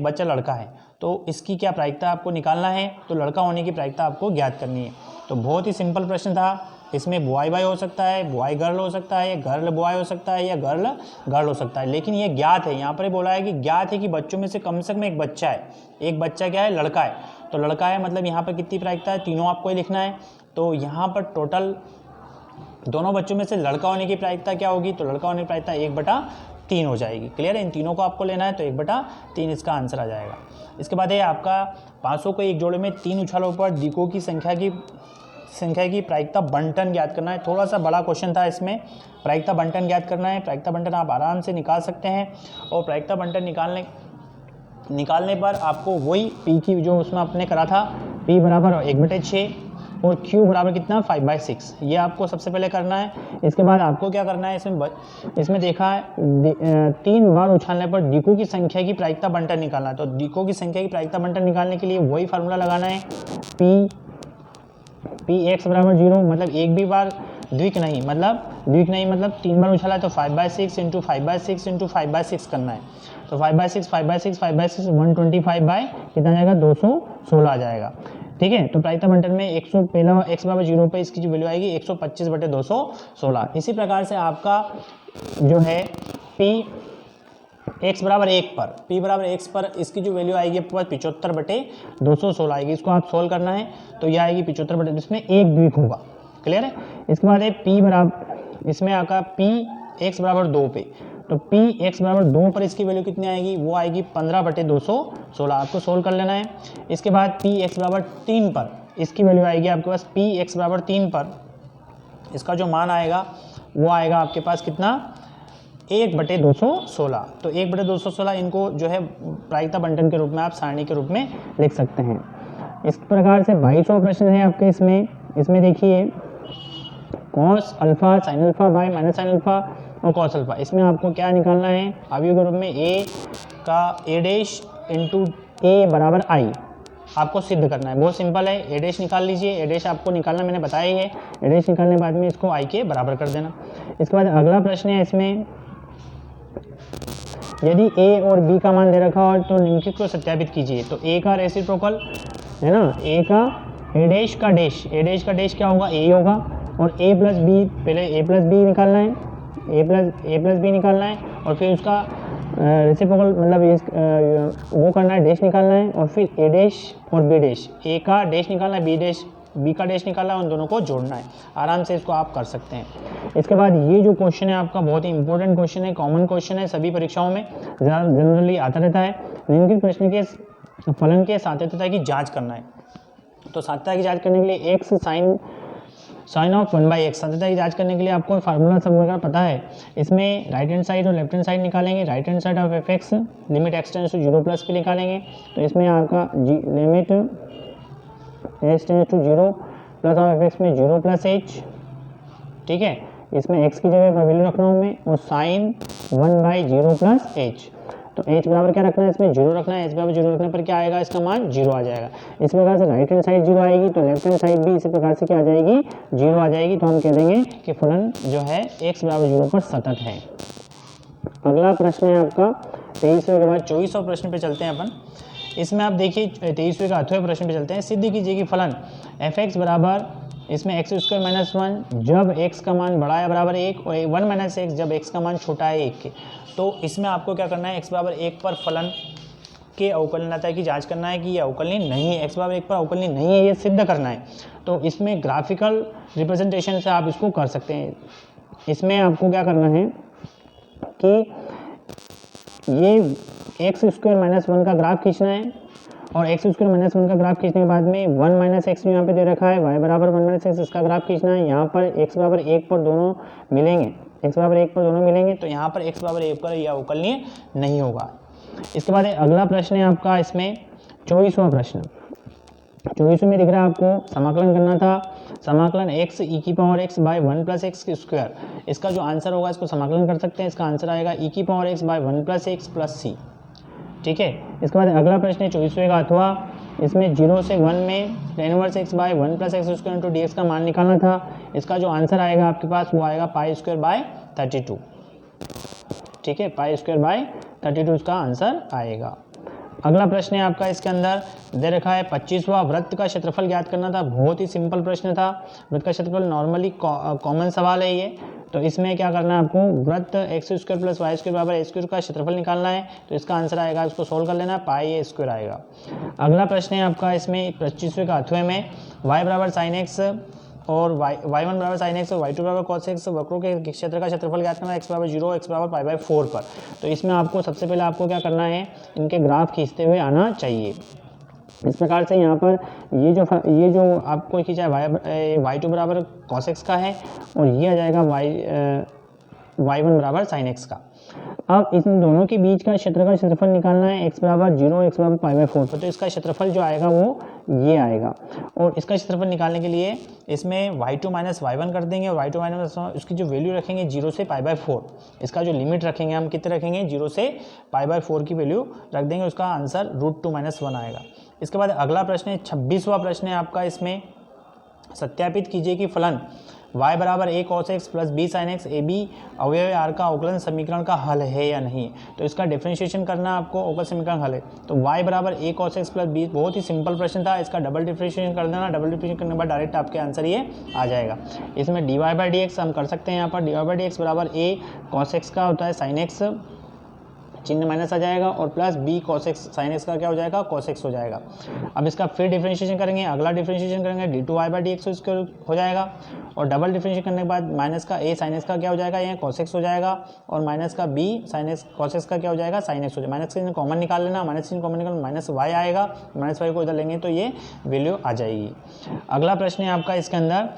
बच्चा लड़का है तो इसकी क्या प्रायिकता आपको निकालना है। तो लड़का होने की प्रायिकता आपको ज्ञात करनी है। तो बहुत ही सिंपल प्रश्न था। इसमें बॉय बॉय हो सकता है, बॉय गर्ल हो सकता है, या गर्ल बॉय हो सकता है, या गर्ल गर्ल हो सकता है, लेकिन ये ज्ञात है। यहाँ पर ये बोला है कि ज्ञात है कि बच्चों में से कम एक बच्चा है। एक बच्चा क्या है? लड़का है। तो लड़का है मतलब यहाँ पर कितनी प्रायिकता है? तीनों आपको ही लिखना है। तो यहाँ पर टोटल दोनों बच्चों में से लड़का होने की प्रायिकता क्या होगी? तो लड़का होने की प्रायिकता 1/3 हो जाएगी। क्लियर है? इन तीनों को आपको लेना है, तो 1/3 इसका आंसर आ जाएगा। इसके बाद है आपका 500 को एक जोड़े में 3 उछालों पर दिकों की संख्या की प्रायिकता बंटन ज्ञात करना है। थोड़ा सा बड़ा क्वेश्चन था, इसमें प्रायिकता बंटन ज्ञात करना है। प्रायिकता बंटन आप आराम से निकाल सकते हैं, और प्रायिकता बंटन निकालने पर आपको वही पी की जो उसमें आपने करा था, पी बराबर 1/6 और क्यू बराबर कितना? 5/6। ये आपको सबसे पहले करना है। इसके बाद आपको क्या करना है? इसमें देखा है 3 बार उछालने पर दिकों की संख्या की प्रायिकता बंटन निकालना है। तो दिकों की संख्या की प्रायिकता बंटन निकालने के लिए वही फार्मूला लगाना है, पी एक्स बराबर 0, मतलब एक भी बार द्विक नहीं, मतलब 3 बार उछाला है, तो 5/6 इंटू 5/6 इंटू 5/6 करना है। तो 5/6 125 बाय कितना जाएगा? 216 आ जाएगा। ठीक है, तो प्रायिकता बंटन में 100 पहला x बराबर 0 पे इसकी जो वैल्यू आएगी 125/216। इसी प्रकार से आपका जो है p x बराबर 1 पर, p बराबर x पर इसकी जो वैल्यू आएगी आपके पास 75/216 आएगी। इसको आप सोल्व करना है, तो यह आएगी 75/, इसमें एक द्विक होगा। क्लियर है? इसके बाद है p बराबर, इसमें आका p x बराबर 2 पे, तो p x बराबर 2 पर इसकी वैल्यू कितनी आएगी? वो आएगी 15/216। आपको सोल्व कर लेना है। इसके बाद p x बराबर 3 पर इसकी वैल्यू आएगी आपके पास, p x बराबर 3 पर इसका जो मान आएगा वो आएगा आपके पास कितना? 1/216। तो 1/216 इनको जो है प्रायिकता बंटन के रूप में आप सारणी के रूप में लिख सकते हैं। इस प्रकार से 22वां प्रश्न है आपके इसमें देखिए cos alpha sine alpha by minus sine alpha और कॉस अल्फा। इसमें आपको क्या निकालना है? अवयव के रूप में a का a डैश इंटू a बराबर i आपको सिद्ध करना है। बहुत सिंपल है, a डैश निकाल लीजिए। a डैश आपको निकालना मैंने बताया ही है। a डैश निकालने के बाद में इसको i के बराबर कर देना। इसके बाद अगला प्रश्न है, इसमें यदि a और b का मान दे रखा हो तो निम्नलिखित को सत्यापित कीजिए। तो a का रेसिप्रोकल है ना, a का a डैश का डैश क्या होगा? a होगा। और a प्लस बी, पहले a प्लस बी निकालना है, a प्लस बी निकालना है, और फिर उसका रेसिप्रोकल मतलब वो करना है, डैश निकालना है, और फिर a डैश और b डैश, a का डैश निकालना है, b का डैश निकालना है, उन दोनों को जोड़ना है। आराम से इसको आप कर सकते हैं। इसके बाद ये जो क्वेश्चन है आपका बहुत ही इंपॉर्टेंट क्वेश्चन है, कॉमन क्वेश्चन है, सभी परीक्षाओं में जनरली आता रहता है। निम्नलिखित प्रश्न के फलन के सातत्यता की जाँच करना है। तो सातत्यता की जाँच करने के लिए x साइन ऑफ 1/x, सातत्यता की जाँच करने के लिए आपको फार्मूला सब वगैरह पता है। इसमें राइट हैंड साइड और लेफ्ट हैंड साइड निकालेंगे। Right hand side of fx limit x tends to 0 plus पे निकालेंगे। तो इसमें आपका limit x tends to 0 plus of fx में 0 प्लस h। ठीक है, इसमें x की जगह पर वैल्यू रख रहा हूँ मैं, और साइन 1/0 प्लस h। तो h बराबर क्या रखना है? इसमें 0 रखना है। h बराबर 0 रखने पर क्या आएगा? इसका मान 0 आ जाएगा। इस प्रकार से राइट हैंड साइड 0 आएगी, तो लेफ्ट हैंड साइड भी इसी प्रकार से क्या आ जाएगी? 0 आ जाएगी। तो हम कह देंगे कि फलन जो है x बराबर 0 पर सतत है। अगला प्रश्न है आपका 23वें के बाद 24वें प्रश्न पे चलते हैं अपन। इसमें आप देखिए 23वें का 8वें प्रश्न पे चलते हैं। सिद्ध कीजिए कि फलन fx बराबर, इसमें x² - 1 जब x का मान बड़ा है बराबर 1 और 1 - x जब x का मान छोटा है 1 के। तो इसमें आपको क्या करना है? x बराबर 1 पर फलन के अवकलनीयता की जांच करना है कि ये अवकलनीय नहीं है, x बराबर 1 पर अवकलनीय नहीं है, ये सिद्ध करना है। तो इसमें ग्राफिकल रिप्रेजेंटेशन से आप इसको कर सकते हैं। इसमें आपको क्या करना है कि ये x² - 1 का ग्राफ खींचना है, और x² - 1 का ग्राफ खींचने के बाद में 1 - x यहाँ पे दे रखा है, y बराबर 1 - x इसका ग्राफ खींचना है। यहाँ पर x बराबर 1 पर दोनों मिलेंगे, तो यहाँ पर x बराबर 1 पर यह अवकलनीय नहीं होगा। इसके बाद एक प्रश्न है आपका, इसमें 24वां प्रश्न। 24 में दिख रहा है आपको समाकलन करना था, समाकलन x e⁻x बाय 1 + x²। इसका जो आंसर होगा इसको समाकलन कर सकते हैं। इसका आंसर आएगा e⁻x बाय 1 + x + c। ठीक है, इसके बाद अगला प्रश्न है 24वें का 8वां। इसमें 0 से 1 में tan 1x bye 1 + x² into dx का मान निकालना था। इसका जो आंसर आएगा आपके पास वो आएगा π²/32। ठीक है, π²/32 इसका आंसर आएगा। अगला प्रश्न है आपका इसके अंदर दे रखा है 25वां वृत्त का क्षेत्रफल ज्ञात करना था। बहुत ही सिंपल प्रश्न था। वृत्त का क्षेत्रफल नॉर्मली कॉमन सवाल है ये। तो इसमें क्या करना है आपको, वृत्त x square plus y square बराबर ए स्क्वायर का क्षेत्रफल निकालना है। तो इसका आंसर आएगा, इसको सोल्व कर लेना, पाई ए स्क्वायर आएगा। अगला प्रश्न है आपका इसमें 25वें का अथवे में y बराबर साइन एक्स और y1 बराबर साइन एक्स और y2 बराबर कॉस एक्स वक्रों के क्षेत्र का क्षेत्रफल ज्ञात करना है x बराबर 0 x बराबर पाई बाई 4 पर। तो इसमें आपको सबसे पहले आपको क्या करना है, इनके ग्राफ खींचते हुए आना चाहिए। इस प्रकार से यहाँ पर ये जो आपको खींचा है y2 बराबर कॉस एक्स का है और ये आ जाएगा y1 बराबर साइन एक्स का। अब इन दोनों के बीच का क्षेत्र का क्षेत्रफल निकालना है x बराबर 0 x बराबर पाई बाई 4 पर। तो इसका क्षेत्रफल जो आएगा वो ये आएगा और इसका क्षेत्रफल निकालने के लिए इसमें y2 माइनस y1 कर देंगे और y2 माइनस उसकी जो वैल्यू रखेंगे 0 से पाई बाई 4। इसका जो लिमिट रखेंगे हम कितने रखेंगे, 0 से पाई बाई 4 की वैल्यू रख देंगे। उसका आंसर √2 माइनस 1 आएगा। इसके बाद अगला प्रश्न है 26वां प्रश्न है आपका। इसमें सत्यापित कीजिए कि फलन y बराबर a cos x plus b sin x a b अवयव r का अवकलन समीकरण का हल है या नहीं। तो इसका डिफरेंशिएशन करना आपको, अवकलन समीकरण हल है। तो y बराबर a cos x plus b, बहुत ही सिंपल प्रश्न था। इसका डबल डिफरेंशिएशन कर देना, डबल डिफरेंशिएशन करने के बाद डायरेक्ट आपके आंसर ये आ जाएगा। इसमें dy बाई डी एक्स हम कर सकते हैं। यहाँ पर dy बाई डी एक्स बराबर a cos x का होता है sin x, चिन्ह माइनस आ जाएगा और plus b cos x sin x का क्या हो जाएगा, cos x हो जाएगा। अब इसका फिर डिफरेंशिएशन करेंगे, अगला डिफरेंशिएशन करेंगे d2y बाई डी एक्स हो जाएगा और डबल डिफरेंशिएशन करने के बाद माइनस का a sin x का क्या हो जाएगा, ये cos x हो जाएगा और माइनस का b sin x cos x का क्या हो जाएगा, sin x हो जाएगा। माइनस का कॉमन निकाल लेना, माइनस कॉमन निकाल माइनस y आएगा, माइनस y को इधर लेंगे तो ये वैल्यू आ जाएगी। अगला प्रश्न है आपका इसके अंदर,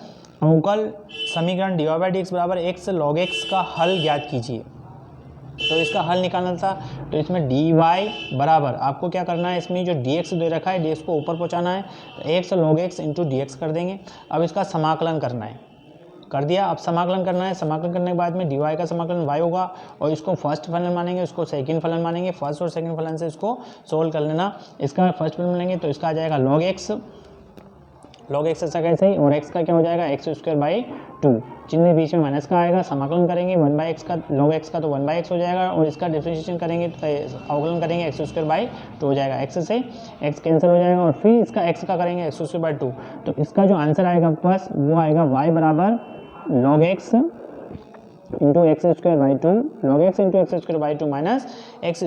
अवकल समीकरण dy बाई डी एक्स बराबर x log x का हल ज्ञात कीजिए। तो इसका हल निकालना था। तो इसमें dy बराबर आपको क्या करना है, इसमें जो dx दे रखा है dx को ऊपर पहुंचाना है। तो x log x into dx कर देंगे। अब इसका समाकलन करना है, कर दिया। अब समाकलन करना है, समाकलन करने के बाद में dy का समाकलन y होगा और इसको फर्स्ट फलन मानेंगे, उसको सेकंड फलन मानेंगे। फर्स्ट और सेकंड फलन से इसको सोल्व कर लेना। इसका फर्स्ट फलन मानेंगे तो इसका आ जाएगा log x ऐसा कैसे ही, और x का क्या हो जाएगा, एक्स स्क्वायर बाई 2, चिन्ह बीच में माइनस का आएगा। समाकलन करेंगे 1 बाई एक्स का, log x का तो 1 बाई एक्स हो जाएगा और इसका डिफरेंशिएशन करेंगे तो अवकलन करेंगे एक्स स्क्वायर बाई 2 हो जाएगा। x से x कैंसिल हो जाएगा और फिर इसका x का करेंगे एक्स स्क्वायर बाई 2। तो इसका जो आंसर आएगा आपके पास वो आएगा y बराबर log x into x square by 2, log x into x square by 2 minus x